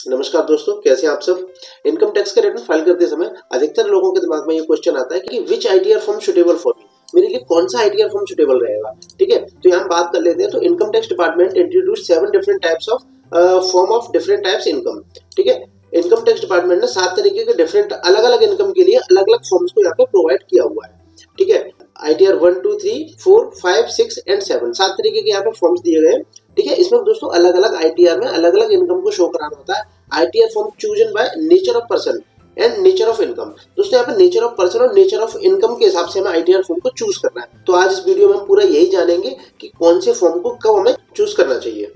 नमस्कार दोस्तों, कैसे हैं आप सब। इनकम टैक्स का रिटर्न फाइल करते समय अधिकतर लोगों के दिमाग में ये क्वेश्चन आता है कि which ITR form suitable for me, मेरे लिए कौन सा आईटीआर फॉर्म सुटेबल रहेगा। ठीक है, तो यहाँ हम बात कर लेते हैं। तो income tax department introduce 7 different types of form of different types income. ठीक है, इनकम टैक्स डिपार्टमेंट ने 7 तरीके के डिफरेंट अलग अलग इनकम के लिए अलग अलग फॉर्म्स को यहाँ पे प्रोवाइड किया हुआ है। ठीक है, आईटीआर 1, 2, 3, 4, 5, 6 एंड 7 7 तरीके के यहाँ पे फॉर्म्स दिए गए हैं। ठीक है, इसमें दोस्तों अलग अलग आईटीआर में अलग अलग इनकम को शो कराना होता है। ITR form chosen by nature of person and nature of income. दोस्तों यहाँ पे नेचर ऑफ पर्सन और नेचर ऑफ इनकम के हिसाब से हमें आईटीआर फॉर्म को चूज करना है। तो आज इस वीडियो में हम पूरा यही जानेंगे कि कौन से फॉर्म को कब हमें चूज करना चाहिए।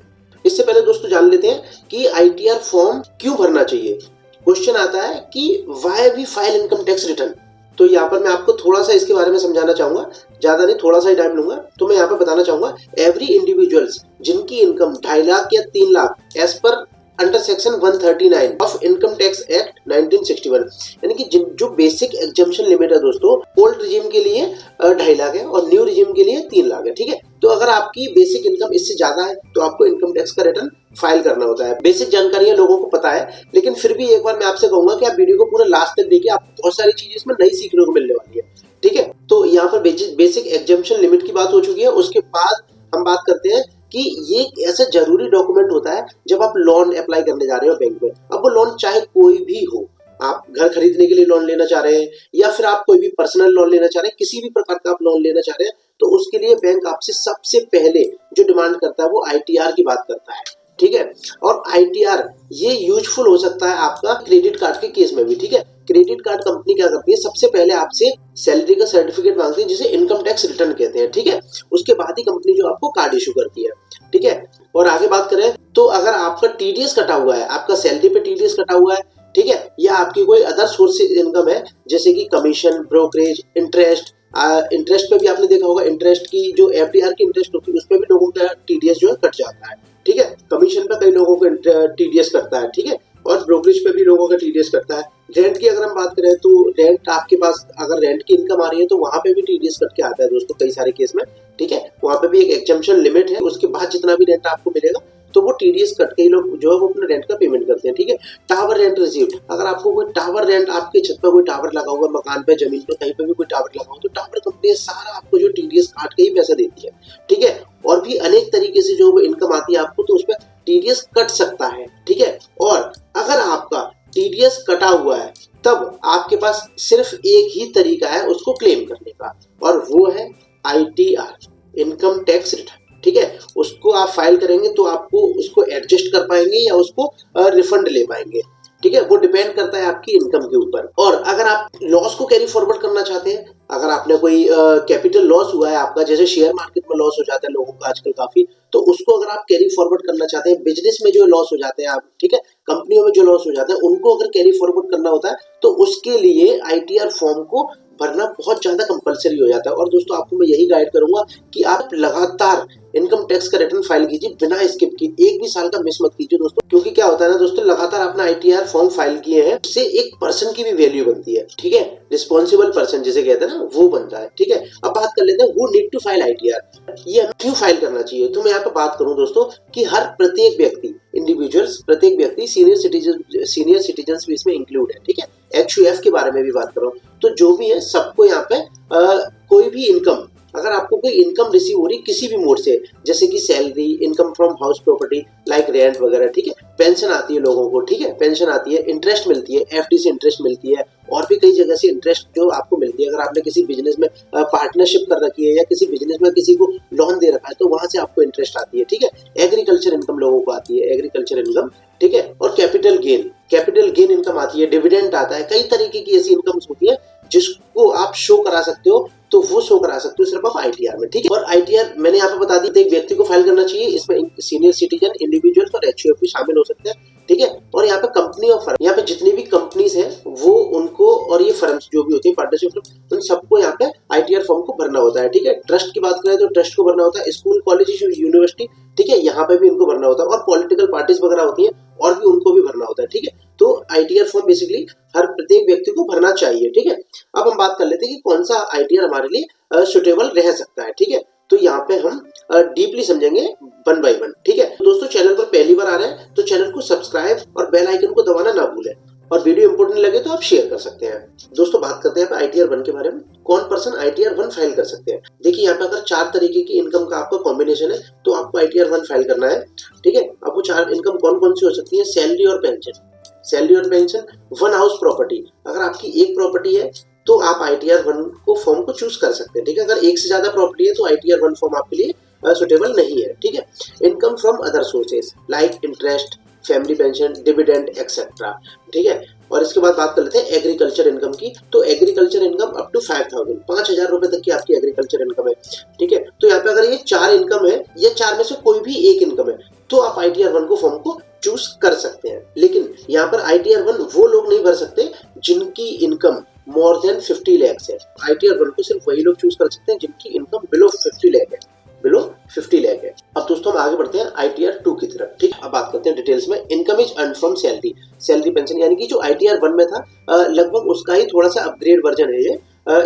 इससे पहले दोस्तों जान लेते हैं कि आईटीआर फॉर्म क्यों भरना चाहिए। क्वेश्चन आता है कि why we file income tax return. तो यहाँ पर मैं आपको थोड़ा सा इसके बारे में समझाना चाहूंगा, ज्यादा नहीं, थोड़ा सा ही टाइम लूंगा। तो मैं यहाँ पर बताना चाहूंगा एवरी इंडिविजुअल्स जिनकी इनकम 2.5 लाख या 3 lakh as per under section 139 of income tax act 1961, यानी कि जो बेसिक एग्जम्पशन लिमिट है दोस्तों, ओल्ड रिजीम के लिए 2.5 लाख है और न्यू रिजीम के लिए 3 लाख है। ठीक है, तो अगर आपकी बेसिक इनकम इससे ज्यादा है तो आपको इनकम टैक्स का रिटर्न फाइल करना होता है। बेसिक जानकारियां लोगों को पता है, लेकिन फिर भी एक बार मैं आपसे कहूंगा कि आप वीडियो को पूरा लास्ट तक देखिए, आपको बहुत सारी चीजें इसमें नई सीखने को मिलने वाली है। ठीक है, तो यहाँ पर बेसिक एग्जम्पशन लिमिट की बात हो चुकी है। उसके बाद हम बात करते हैं कि ये ऐसा जरूरी डॉक्यूमेंट होता है जब आप लोन अप्लाई करने जा रहे हो बैंक में। अब वो लोन चाहे कोई भी हो, आप घर खरीदने के लिए लोन लेना चाह रहे हैं या फिर आप कोई भी पर्सनल लोन लेना चाह रहे हैं, किसी भी प्रकार का आप लोन लेना चाह रहे हैं, तो उसके लिए बैंक आपसे सबसे पहले जो डिमांड करता है वो आईटीआर की बात करता है। ठीक है, और आईटीआर ये यूजफुल हो सकता है आपका क्रेडिट कार्ड के केस में भी। ठीक है, क्रेडिट कार्ड कंपनी क्या करती है, सबसे पहले आपसे सैलरी का सर्टिफिकेट मांगती है जिसे इनकम टैक्स रिटर्न कहते हैं। ठीक है, उसके बाद ही कंपनी जो आपको कार्ड इशू करती है। ठीक है, और आगे बात करें तो अगर आपका टीडीएस कटा हुआ है, आपका सैलरी पे टीडीएस कटा हुआ है, ठीक है, या आपकी कोई अदर सोर्स इनकम है जैसे कि कमीशन, ब्रोकरेज, इंटरेस्ट, इंटरेस्ट पे भी आपने देखा होगा, इंटरेस्ट की जो एफडीआर की इंटरेस्ट होती है उस पे भी लोगों का टीडीएस जो है कट जाता है। ठीक है, कमीशन पे कई लोगों को टीडीएस करता है। ठीक है, और ब्रोकरेज पे भी लोगों का टीडीएस करता है। रेंट की अगर हम बात करें तो रेंट आपके पास अगर रेंट की इनकम आ रही है तो वहां पे भी टीडीएस कट के आता है दोस्तों कई सारे केस में। ठीक है, वहां पे भी एक एग्जम्पशन लिमिट है, उसके बाद जितना भी रेंट आपको मिलेगा तो वो टीडीएस कट के ही लोग जो है वो अपने रेंट का पेमेंट करते हैं। ठीक है, टावर रेंट रिसीव्ड, अगर आपको कोई टावर रेंट, आपके छत पर कोई टावर लगा हुआ, मकान पे, जमीन पे, कहीं पे भी कोई टावर लगा हुआ, तो टावर कंपनी सारा आपको जो टीडीएस काट के ही पैसा देती है। ठीक है, और भी अनेक तरीके से जो इनकम आती है आपको, तो उस पर टीडीएस कट सकता है। ठीक है, और अगर आपका टीडीएस कटा हुआ है तब आपके पास सिर्फ एक ही तरीका है उसको क्लेम करने का, और वो है आईटीआर, इनकम टैक्स रिटर्न। ठीक है, उसको आप फाइल करेंगे तो आपको उसको एडजस्ट कर पाएंगे या उसको रिफंड ले पाएंगे। ठीक है, वो डिपेंड करता है आपकी इनकम के ऊपर। और अगर आप लॉस को कैरी फॉरवर्ड करना चाहते हैं, अगर आपने कोई कैपिटल लॉस हुआ है आपका, जैसे शेयर मार्केट में लॉस हो जाता है लोगों का आजकल काफी, तो उसको अगर आप कैरी फॉरवर्ड करना चाहते हैं, बिजनेस में जो लॉस हो जाते हैं आप, ठीक है, कंपनियों में जो लॉस हो जाते हैं, उनको अगर कैरी फॉरवर्ड करना होता है तो उसके लिए आईटीआर फॉर्म को भरना बहुत ज्यादा कंपलसरी हो जाता है। और दोस्तों आपको मैं यही गाइड करूंगा कि आप लगातार इनकम टैक्स का रिटर्न फाइल कीजिए बिना स्किप किए, एक भी साल का मिस मत कीजिए दोस्तों। क्योंकि क्या होता है ना दोस्तों, लगातार आपने आईटीआर फॉर्म फाइल किए हैं, उससे एक पर्सन की भी वैल्यू बनती है। ठीक है, रिस्पॉन्सिबल पर्सन जिसे कहते हैं ना, वो बनता है। ठीक है, अब बात कर लेते हैं who need to file ITR, ये क्यों फाइल करना चाहिए। तो मैं यहाँ पे बात करूं दोस्तों कि हर प्रत्येक व्यक्ति, इंडिविजुअल्स, प्रत्येक व्यक्ति, सीनियर सिटीजन भी इसमें इंक्लूड है। ठीक है, एचयूएफ के बारे में भी बात करूं तो जो भी है सबको यहाँ पे कोई भी इनकम, अगर आपको कोई इनकम रिसीव हो रही किसी भी मोड से, जैसे कि salary, income from house property like rent वगैरह, ठीक है, पेंशन आती है लोगों को, ठीक है, पेंशन आती है, इंटरेस्ट मिलती है, एफडी से इंटरेस्ट मिलती है, और भी कई जगह से इंटरेस्ट जो आपको मिलती है। अगर आपने किसी बिजनेस में पार्टनरशिप कर रखी है या किसी बिजनेस में किसी को लोन दे रखा है तो वहां से आपको इंटरेस्ट आती है। ठीक है, एग्रीकल्चर इनकम लोगों को आती है, एग्रीकल्चर इनकम। ठीक है, और कैपिटल गेन इनकम आती है, डिविडेंड आता है, कई तरीके की ऐसी इनकम्स होती है जिसको आप शो करा सकते हो, तो वो शो करा सकते हो सिर्फ आप आईटीआर में। ठीक है, और आईटीआर मैंने यहाँ पे बता दी, एक व्यक्ति को फाइल करना चाहिए, इसमें सीनियर सिटीजन, इंडिविजुअल्स और एचयूएफ भी शामिल हो सकते हैं। ठीक है, और यहाँ पे कंपनी और फर्म, यहाँ पे जितनी भी कंपनीज हैं वो उनको, और ये फर्म्स जो भी होती है पार्टनरशिप, उन सबको यहाँ पे आईटीआर फॉर्म को भरना होता है। ठीक है, ट्रस्ट की बात करें तो ट्रस्ट को भरना होता है, स्कूल, कॉलेज, यूनिवर्सिटी, ठीक है, यहाँ पे भी इनको भरना होता है, और पॉलिटिकल पार्टीज वगैरह होती है और भी उनको भी भरना होता है। ठीक है, तो आईटीआर फॉर्म बेसिकली हर प्रत्येक व्यक्ति को भरना चाहिए। ठीक है, अब हम बात कर लेते हैं कि कौन सा आईटीआर हमारे लिए सुटेबल रह सकता है। ठीक है, तो यहाँ पे हम डीपली समझेंगे वन बाय वन। ठीक है, तो दोस्तों चैनल पर पहली बार आ रहे हैं तो चैनल को सब्सक्राइब और बेल आइकन को दबाना ना भूलें, और वीडियो इंपोर्टेंट लगे तो आप शेयर कर सकते हैं। दोस्तों बात करते हैं ITR 1 के बारे में। कौन पर्सन ITR 1 फाइल कर सकते हैं? देखिए यहाँ पे अगर 4 तरीके की इनकम का आपका कॉम्बिनेशन है तो आपको ITR 1 फाइल करना है। ठीक है, अब वो 4 इनकम कौन कौन सी हो सकती है? सैलरी और पेंशन, सैलरी और पेंशन, वन हाउस प्रॉपर्टी। अगर आपकी एक प्रॉपर्टी है तो आप ITR 1 को फॉर्म को चूज कर सकते हैं। ठीक है, अगर एक से ज्यादा प्रॉपर्टी है तो ITR 1 फॉर्म आपके लिए सुटेबल नहीं है। ठीक है, income from other sources like interest, family pension, dividend etcetera. ठीक है, और इसके बाद बात कर लेते हैं एग्रीकल्चर इनकम की। तो एग्रीकल्चर इनकम अप टू 5,000 रुपए तक की आपकी एग्रीकल्चर इनकम है। ठीक है, तो यहाँ पे अगर ये 4 इनकम है या 4 में से कोई भी एक इनकम है तो आप ITR 1 को फॉर्म को चूज कर सकते हैं। लेकिन यहाँ पर ITR 1 वो लोग नहीं भर सकते जिनकी इनकम मोर देन 50 lakhs है। ITR 1 को सिर्फ वही लोग चूज कर सकते हैं जिनकी इनकम बिलो 50 lakh है, बिलो 50 लाख है। अब दोस्तों हम आगे बढ़ते हैं ITR 2 की तरफ। ठीक, अब बात करते हैं डिटेल्स में। Income is earned from salary, salary pension, यानी कि जो ITR 1 में था लगभग उसका ही थोड़ा सा अपग्रेड वर्जन है ये।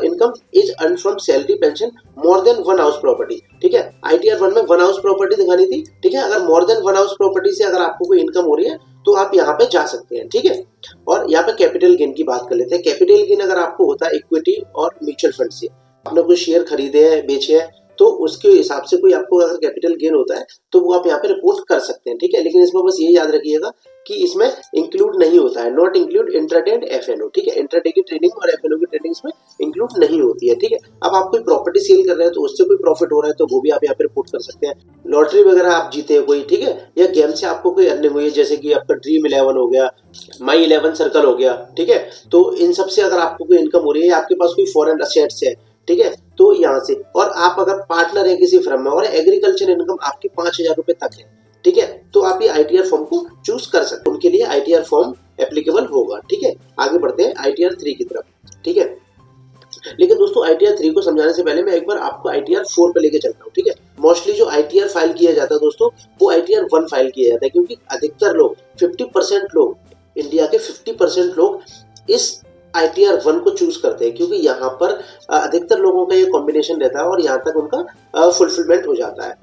Income is earned from salary pension more than one house property. ठीक है, ITR 1 में वन हाउस प्रॉपर्टी दिखानी थी। ठीक है, अगर more than one house property से अगर आपको कोई इनकम हो रही है तो आप यहाँ पे जा सकते हैं। ठीक है, और यहाँ पे कैपिटल गेन की बात कर लेते हैं। कैपिटल गेन अगर आपको होता है इक्विटी और म्यूचुअल फंड से, आपने कोई शेयर खरीदे हैं, बेचे हैं, तो उसके हिसाब से कोई आपको अगर कैपिटल गेन होता है तो वो आप यहाँ पे रिपोर्ट कर सकते हैं। ठीक है, लेकिन इसमें बस ये याद रखिएगा कि इसमें इंक्लूड नहीं होता है, not include intraday and FNO। ठीक है, इंट्राडे की ट्रेडिंग और FNO की ट्रेडिंग इसमें इंक्लूड नहीं होती है। ठीक है, अब आप कोई प्रॉपर्टी सेल कर रहे हैं तो उससे कोई प्रॉफिट हो रहा है तो वो भी आप यहाँ पे रिपोर्ट कर सकते हैं। लॉटरी वगैरह आप जीते हैं कोई, ठीक है, या गेम से आपको कोई अर्निंग हुई है, जैसे कि आपका ड्रीम 11 हो गया, माई 11 सर्कल हो गया। ठीक है, तो इन सब से अगर आपको कोई इनकम हो रही है, आपके पास कोई फॉरेन असेट्स है, ठीक है, तो यहाँ से, और आप अगर पार्टनर है किसी फर्म में और एग्रीकल्चर इनकम आपकी 5,000 रुपए तक है, ठीक है, तो आप ये ITR फॉर्म को चूज कर सकते हैं, उनके लिए ITR फॉर्म एप्लीकेबल होगा। ठीक है, आगे बढ़ते हैं ITR 3 की तरफ। ठीक है, लेकिन दोस्तों ITR 3 को समझाने से पहले मैं एक बार आपको ITR 4 पे लेके चलता हूँ। ठीक है, मोस्टली जो ITR फाइल किया जाता है दोस्तों वो ITR 1 फाइल किया जाता है, क्योंकि अधिकतर लोग 50% लोग, इंडिया के 50% लोग इस ITR 1 को चूज करते हैं, क्योंकि यहाँ पर अधिकतर लोगों का ये कॉम्बिनेशन रहता है और यहाँ तक उनका फुलफिलमेंट हो जाता है।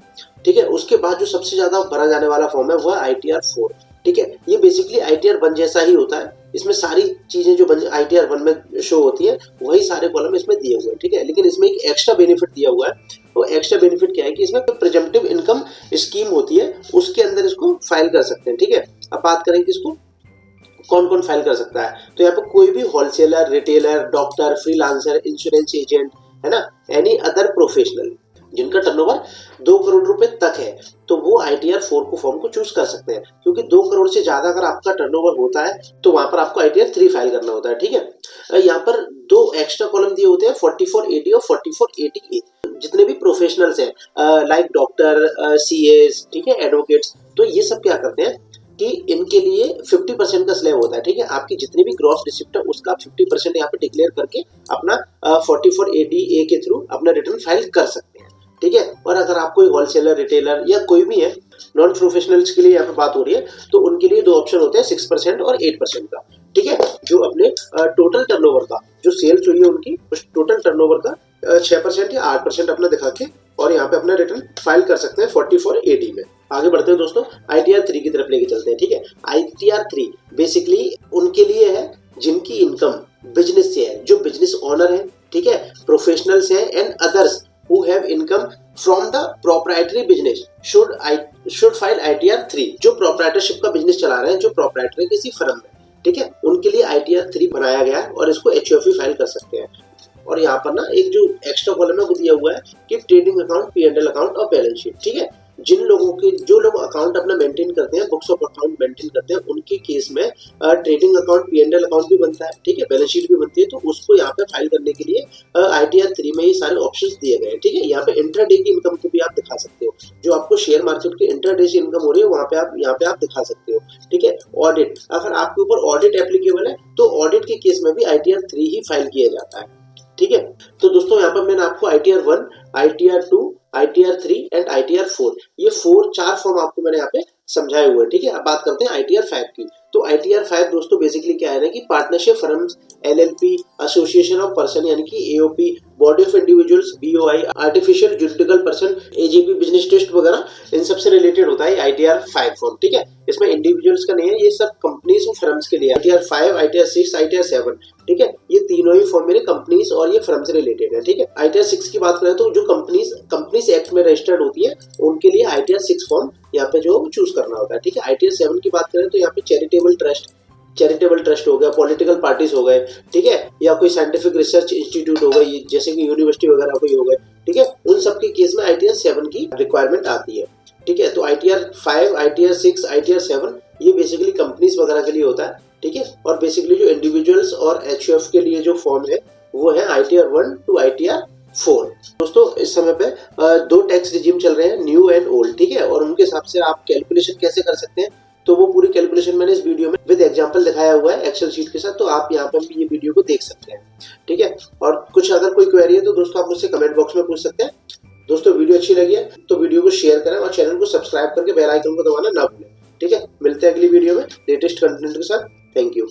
ठीक है, उसके बाद जो सबसे ज्यादा भरा जाने वाला फॉर्म है वह ITR 4। ठीक है, ये बेसिकली ITR 1 जैसा ही होता है, इसमें सारी चीजें जो ITR 1 में शो होती है वही सारे कॉलम इसमें दिए हुए हैं। ठीक है, लेकिन इसमें एक एक्स्ट्रा बेनिफिट दिया हुआ है। वो एक्स्ट्रा बेनिफिट क्या है कि इसमें प्रिजम्पटिव इनकम स्कीम होती है, उसके अंदर इसको फाइल कर सकते हैं। ठीक है, अब बात करें कि इसको कौन कौन फाइल कर सकता है, तो यहाँ पे कोई भी wholesaler, retailer, doctor, freelancer, insurance agent, है ना, एनी अदर प्रोफेशनल जिनका टर्नओवर 2 करोड़ रुपए तक है, तो वो ITR 4 को फॉर्म को चूज कर सकते हैं, क्योंकि 2 करोड़ से ज्यादा अगर आपका टर्नओवर होता है तो वहां पर आपको ITR 3 फाइल करना होता है। ठीक है, यहाँ पर 2 एक्स्ट्रा कॉलम दिए होते हैं, 4480 और 4480A। जितने भी प्रोफेशनल्स हैं लाइक डॉक्टर, CAs, ठीक है, एडवोकेट्स, तो ये सब क्या करते हैं कि इनके लिए 50% का स्लैब होता है। ठीक है, आपकी जितनी भी ग्रॉस रिसिप्ट है उसका 50% यहाँ पे डिक्लेयर करके अपना 4480A के थ्रू अपना रिटर्न फाइल कर सकते हैं। ठीक है, और अगर आप कोई होलसेलर, रिटेलर या कोई भी है, नॉन प्रोफेशनल्स के लिए यहाँ पे बात हो रही है, तो उनके लिए 2 ऑप्शन होते हैं, 6% और 8% का। ठीक है, जो अपने टोटल टर्नओवर का जो सेल्स हुई है उनकी, उस टोटल टर्नओवर का 6% या 8% अपना दिखा के और यहाँ पे अपना रिटर्न फाइल कर सकते हैं 4480 में। आगे बढ़ते हैं दोस्तों, ITR 3 की तरफ लेके चलते हैं। ठीक है, ITR 3 बेसिकली उनके लिए है जिनकी इनकम बिजनेस से है, जो बिजनेस ओनर है, ठीक है, प्रोफेशनल्स है, and others who have income from the proprietary business should file ITR 3। जो प्रोप्राइटरशिप का बिजनेस चला रहे हैं, जो प्रोप्राइटर है किसी फर्म में, ठीक है, उनके लिए ITR 3 बनाया गया है और इसको HUFE फाइल कर सकते हैं। और यहाँ पर ना एक जो एक्स्ट्रा कॉलम है वो दिया हुआ है कि ट्रेडिंग अकाउंट, P&L अकाउंट और बैलेंस शीट। ठीक है, जिन लोगों के, जो लोग अकाउंट अपना मेंटेन करते हैं, बुक्स ऑफ अकाउंट मेंटेन करते हैं, उनके केस में ट्रेडिंग अकाउंट, P&L अकाउंट भी बनता है, ठीक है, बैलेंस शीट भी बनती है, तो उसको यहाँ पे फाइल करने के लिए ITR 3 में ये सारे ऑप्शंस दिए गए हैं। ठीक है, यहाँ पे इंट्राडे की इनकम को भी आप दिखा सकते हो, जो आपको शेयर मार्केट के इंट्राडे से इनकम हो रही है वहाँ पे आप यहाँ पे आप दिखा सकते हो। ठीक है, ऑडिट, अगर आपके ऊपर ऑडिट एप्लीकेबल है तो ऑडिट के केस में भी ITR 3 ही फाइल किया जाता है। ठीक है, तो दोस्तों यहाँ पर मैंने आपको ITR 1, ITR 2, ITR 3 and ITR 4 ये 4 फॉर्म आपको मैंने यहाँ पे समझाए हुए हैं। ठीक है, अब बात करते हैं ITR 5 की। तो ITR 5 दोस्तों बेसिकली क्या है ना कि partnership firms, LLP, association of person यानी कि AOP, body of individuals BOI, artificial juridical person AGP, business trust वगैरह, इन सब से रिलेटेड होता है ITR 5 फॉर्म। ठीक है, इसमें इंडिविजुअल्स का नहीं है, ये सब कंपनीज और फर्म्स के लिए ITR 5, ITR 6, ITR 7। ठीक है, ये तीनों ही फॉर्म मेरे कंपनीज और ये फर्म से रिलेटेड है। ठीक है, ITR 6 की बात करें तो जो कंपनीज एक्ट में रजिस्टर्ड होती है उनके लिए ITR 6 फॉर्म यहाँ पे जो चूज करना होता है। ठीक है, ITR 7 की बात करें तो यहाँ पे चैरिटेबल ट्रस्ट हो गया, पॉलिटिकल पार्टीज हो गए, ठीक है, या कोई साइंटिफिक रिसर्च इंस्टीट्यूट हो गई जैसे कि यूनिवर्सिटी वगैरह कोई हो गए। ठीक है, उन सब के केस में ITR 7 की रिक्वायरमेंट आती है। ठीक है, तो ITR 5, ITR 6, ITR 7 ये बेसिकली कंपनीज वगैरह के लिए होता है। ठीक है, और बेसिकली जो इंडिविजुअल्स और HUF के लिए जो फॉर्म है वो है ITR 1 to ITR 4। दोस्तों इस समय पे दो टैक्स रिजीम चल रहे हैं, न्यू एंड ओल्ड। ठीक है, और उनके हिसाब से आप कैलकुलेशन कैसे कर सकते हैं तो वो पूरी कैलकुलेशन मैंने इस वीडियो में विद एग्जांपल दिखाया हुआ है एक्सेल शीट के साथ, तो आप यहाँ पर भी ये वीडियो को देख सकते हैं। ठीक है, और कुछ अगर कोई क्वेरी है तो दोस्तों आप मुझसे कमेंट बॉक्स में पूछ सकते हैं। दोस्तों वीडियो अच्छी लगी है तो वीडियो को शेयर करें और चैनल को सब्सक्राइब करके बेल आइकन को दबाना ना भूलें। ठीक है, मिलते हैं अगली वीडियो में लेटेस्ट कंटेंट के साथ। Thank you.